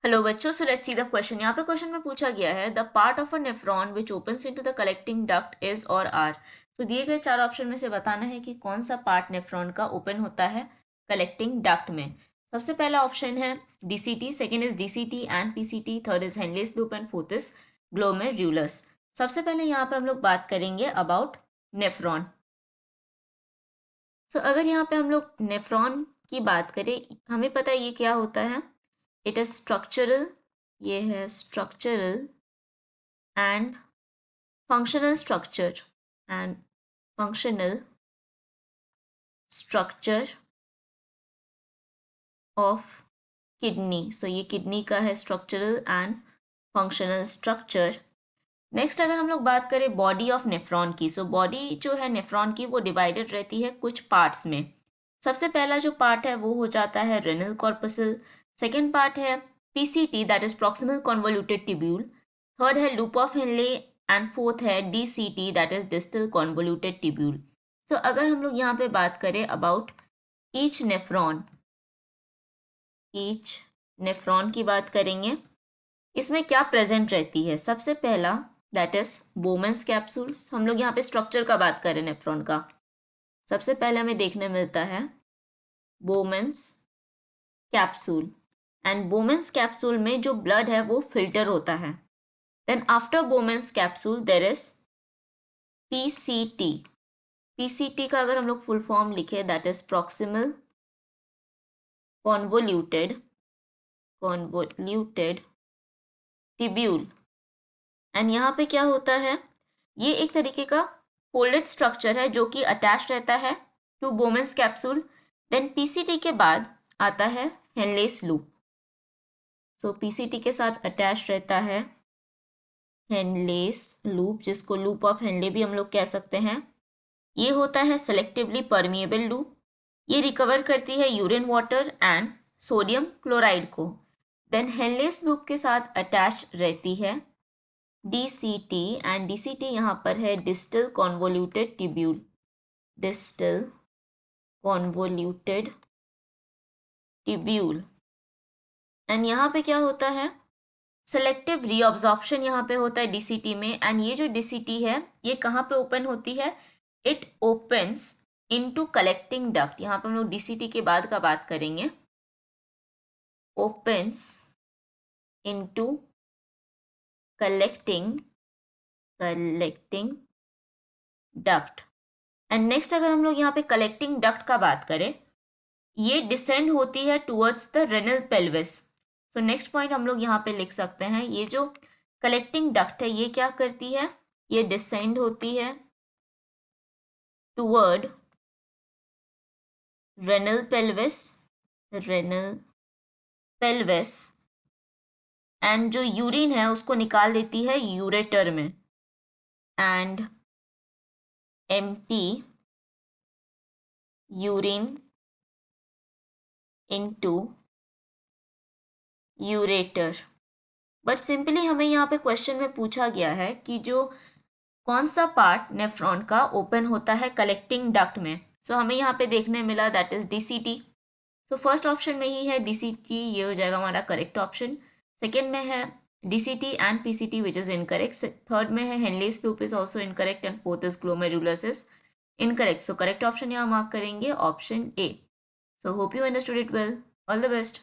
Hello बच्चों, so let's see the question. यहाँ पे क्वेश्चन में पूछा गया है the part of a nephron which opens into the collecting duct is और आर। तो दिए गए चार ऑप्शन में से बताना है कि कौन सा पार्ट नेफ्रॉन का ओपन होता है कलेक्टिंग डक्ट में। सबसे पहला ऑप्शन है DCT, second is DCT and PCT, third is Henle's loop and fourth is glomerulus. सबसे पहले यहाँ पे हम लोग बात करेंगे अबाउट नेफ्रॉन। सो अगर यहाँ पे हम लोग नेफ्रॉन की बात करें, हमें पता है ये क्या होता है। इट इज स्ट्रक्चरल, ये है structural and functional structure and functional structure of kidney. So ये किडनी का है structural and functional structure. Next अगर हम लोग बात करें बॉडी ऑफ नेफ्रॉन की, सो बॉडी जो है नेफ्रॉन की वो डिवाइडेड रहती है कुछ पार्ट्स में। सबसे पहला जो पार्ट है वो हो जाता है रेनल कॉर्पसल, सेकेंड पार्ट है PCT that is proximal convoluted tubule, third है loop of Henle and fourth है DCT that is distal convoluted tubule. तो अगर हम लोग यहाँ पे बात करें अबाउट ईच नेफ्रॉन की बात करेंगे, इसमें क्या प्रेजेंट रहती है। सबसे पहला दैट इज बोमेंस कैप्सूल्स। हम लोग यहाँ पे स्ट्रक्चर का बात करें नेफ्रॉन का, सबसे पहले हमें देखने मिलता है Bowman's capsule and Bowman's capsule में जो ब्लड है वो फिल्टर होता है। Then after Bowman's capsule there is PCT. PCT का अगर हम लोग फुल फॉर्म लिखे that is proximal convoluted tubule. And यहाँ पे क्या होता है, ये एक तरीके का फोल्डेड स्ट्रक्चर है जो कि अटैच रहता है to Bowman's capsule. Then PCT के बाद आता है हेनलेस लूप। सो पीसीटी के साथ अटैच रहता है हेनलेस लूप, जिसको लूप ऑफ हेनले भी हम लोग कह सकते हैं। ये होता है सेलेक्टिवली परमिएबल लूप। ये रिकवर करती है urine water and sodium chloride को। देन हेनलेस लूप के साथ अटैच रहती है डीसीटी एंड डीसीटी यहाँ पर है distal convoluted tubule, distal convoluted tubule. And यहाँ पे क्या होता है, सेलेक्टिव रीअब्जॉर्प्शन यहाँ पे होता है डीसीटी में। एंड ये जो डीसीटी है ये कहाँ पे ओपन होती है, it opens into collecting duct. यहाँ पे हम लोग डीसीटी के बाद का बात करेंगे, opens into collecting duct. And next अगर हम लोग यहाँ पे कलेक्टिंग डक्ट का बात करें, ये डिसेंड होती है towards the renal pelvis. So next point हम लोग यहाँ पे लिख सकते हैं, ये जो कलेक्टिंग डक्ट है ये क्या करती है, ये डिसेंड होती है टुवर्ड रेनल पेल्विस एंड जो यूरिन है उसको निकाल देती है यूरेटर में and empty urine into ureter. But simply हमें यहाँ पे क्वेश्चन में पूछा गया है कि जो कौन सा पार्ट नेफ्रॉन का ओपन होता है कलेक्टिंग डक्ट में। सो हमें यहाँ पे देखने मिला that is DCT. So first option में ही है डीसीटी, ये हो जाएगा हमारा करेक्ट ऑप्शन। सेकेंड में है DCT and PCT which is incorrect. Third में है Henle's loop is also incorrect and fourth is glomerulus is incorrect. So correct option यहाँ मार्क करेंगे option A. So hope you understood it well. All the best.